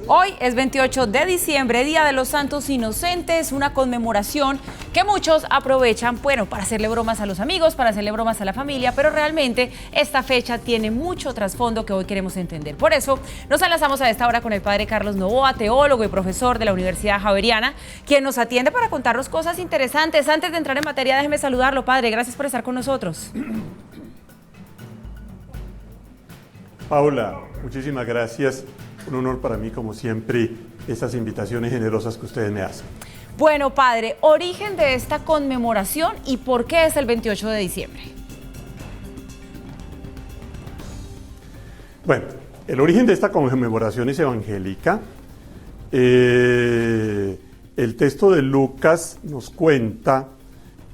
Hoy es 28 de diciembre, Día de los Santos Inocentes, una conmemoración que muchos aprovechan, bueno, para hacerle bromas a los amigos, para hacerle bromas a la familia, pero realmente esta fecha tiene mucho trasfondo que hoy queremos entender. Por eso nos enlazamos a esta hora con el padre Carlos Novoa, teólogo y profesor de la Universidad Javeriana, quien nos atiende para contarnos cosas interesantes. Antes de entrar en materia, déjeme saludarlo, padre. Gracias por estar con nosotros. Paula, muchísimas gracias. Un honor para mí, como siempre, estas invitaciones generosas que ustedes me hacen. Bueno, padre, origen de esta conmemoración y por qué es el 28 de diciembre. Bueno, el origen de esta conmemoración es evangélica. El texto de Lucas nos cuenta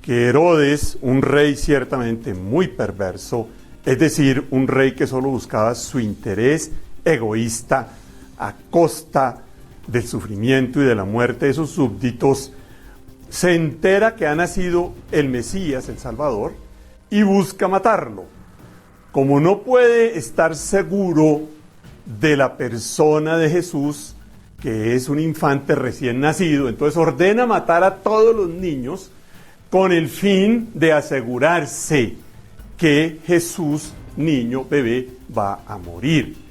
que Herodes, un rey ciertamente muy perverso, es decir, un rey que solo buscaba su interés egoísta a costa del sufrimiento y de la muerte de sus súbditos, se entera que ha nacido el Mesías, el Salvador, y busca matarlo. Como no puede estar seguro de la persona de Jesús, que es un infante recién nacido, entonces ordena matar a todos los niños con el fin de asegurarse que Jesús, niño, bebé, va a morir.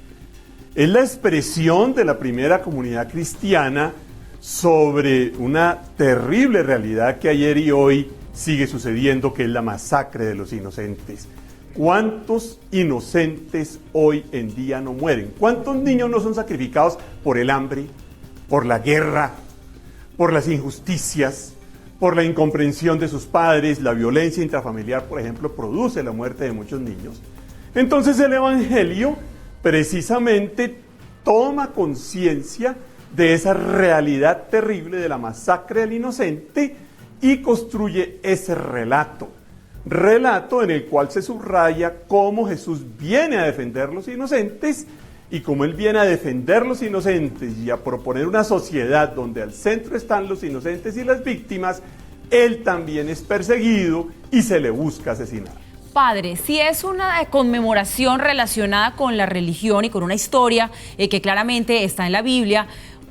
Es la expresión de la primera comunidad cristiana sobre una terrible realidad que ayer y hoy sigue sucediendo, que es la masacre de los inocentes. ¿Cuántos inocentes hoy en día no mueren? ¿Cuántos niños no son sacrificados por el hambre, por la guerra, por las injusticias, por la incomprensión de sus padres? La violencia intrafamiliar, por ejemplo, produce la muerte de muchos niños. Entonces el Evangelio precisamente toma conciencia de esa realidad terrible de la masacre del inocente y construye ese relato en el cual se subraya cómo Jesús viene a defender los inocentes, y como Él viene a defender los inocentes y a proponer una sociedad donde al centro están los inocentes y las víctimas, Él también es perseguido y se le busca asesinar. Padre, si es una conmemoración relacionada con la religión y con una historia que claramente está en la Biblia,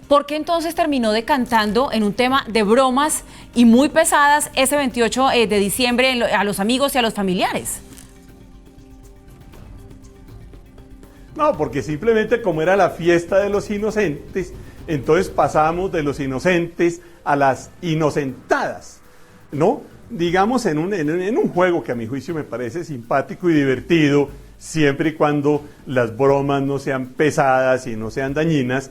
¿por qué entonces terminó decantando en un tema de bromas y muy pesadas ese 28 de diciembre a los amigos y a los familiares? No, porque simplemente como era la fiesta de los inocentes, entonces pasamos de los inocentes a las inocentadas, ¿no? Digamos, en un juego que a mi juicio me parece simpático y divertido, siempre y cuando las bromas no sean pesadas y no sean dañinas,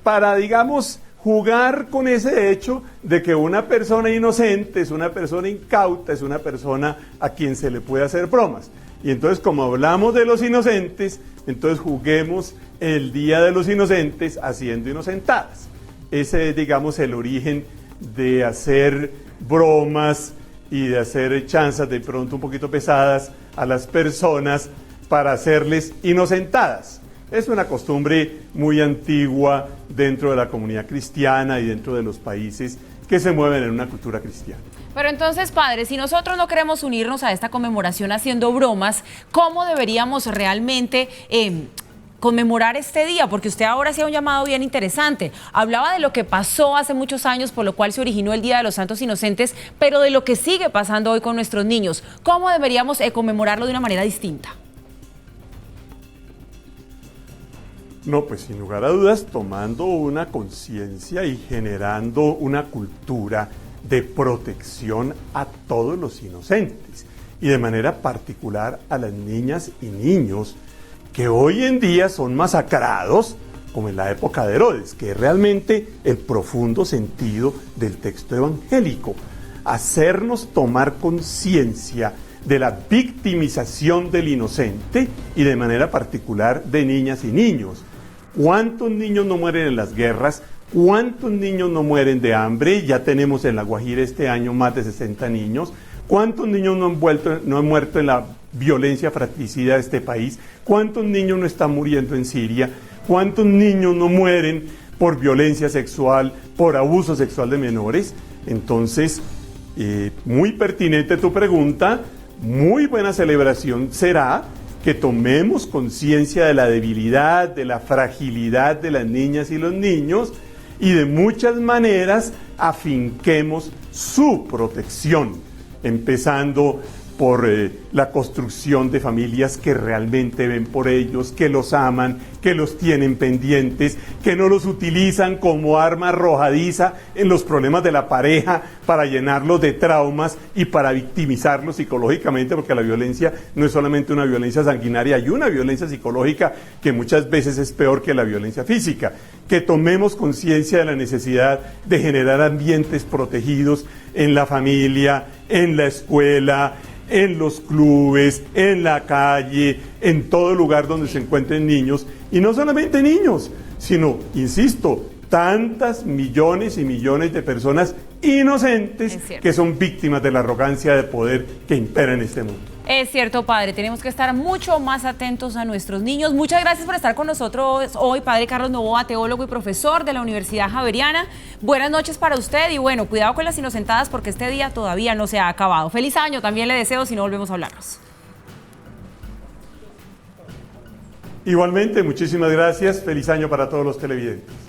para, digamos, jugar con ese hecho de que una persona inocente es una persona incauta, es una persona a quien se le puede hacer bromas. Y entonces, como hablamos de los inocentes, entonces juguemos el Día de los Inocentes haciendo inocentadas. Ese es, digamos, el origen de hacer bromas y de hacer chanzas de pronto un poquito pesadas a las personas para hacerles inocentadas. Es una costumbre muy antigua dentro de la comunidad cristiana y dentro de los países que se mueven en una cultura cristiana. Pero entonces, padre, si nosotros no queremos unirnos a esta conmemoración haciendo bromas, ¿cómo deberíamos realmente conmemorar este día? Porque usted ahora hacía un llamado bien interesante. Hablaba de lo que pasó hace muchos años, por lo cual se originó el Día de los Santos Inocentes, pero de lo que sigue pasando hoy con nuestros niños. ¿Cómo deberíamos conmemorarlo de una manera distinta? No, pues sin lugar a dudas, tomando una conciencia y generando una cultura de protección a todos los inocentes, y de manera particular a las niñas y niños que hoy en día son masacrados, como en la época de Herodes, que es realmente el profundo sentido del texto evangélico. Hacernos tomar conciencia de la victimización del inocente y de manera particular de niñas y niños. ¿Cuántos niños no mueren en las guerras? ¿Cuántos niños no mueren de hambre? Ya tenemos en La Guajira este año más de 60 niños. ¿Cuántos niños no han muerto en la violencia fratricida de este país? ¿Cuántos niños no están muriendo en Siria? ¿Cuántos niños no mueren por violencia sexual, por abuso sexual de menores? Entonces, muy pertinente tu pregunta, muy buena celebración será que tomemos conciencia de la debilidad, de la fragilidad de las niñas y los niños y de muchas maneras afinquemos su protección, empezando por la construcción de familias que realmente ven por ellos, que los aman, que los tienen pendientes, que no los utilizan como arma arrojadiza en los problemas de la pareja para llenarlos de traumas y para victimizarlos psicológicamente, porque la violencia no es solamente una violencia sanguinaria, hay una violencia psicológica que muchas veces es peor que la violencia física. Que tomemos conciencia de la necesidad de generar ambientes protegidos en la familia, en la escuela, en los clubes, en la calle, en todo lugar donde se encuentren niños, y no solamente niños, sino, insisto, tantas millones y millones de personas inocentes que son víctimas de la arrogancia de poder que impera en este mundo. Es cierto, padre, tenemos que estar mucho más atentos a nuestros niños. Muchas gracias por estar con nosotros hoy, padre Carlos Novoa, teólogo y profesor de la Universidad Javeriana. Buenas noches para usted y bueno, cuidado con las inocentadas porque este día todavía no se ha acabado. Feliz año también le deseo si no volvemos a hablarnos. Igualmente, muchísimas gracias. Feliz año para todos los televidentes.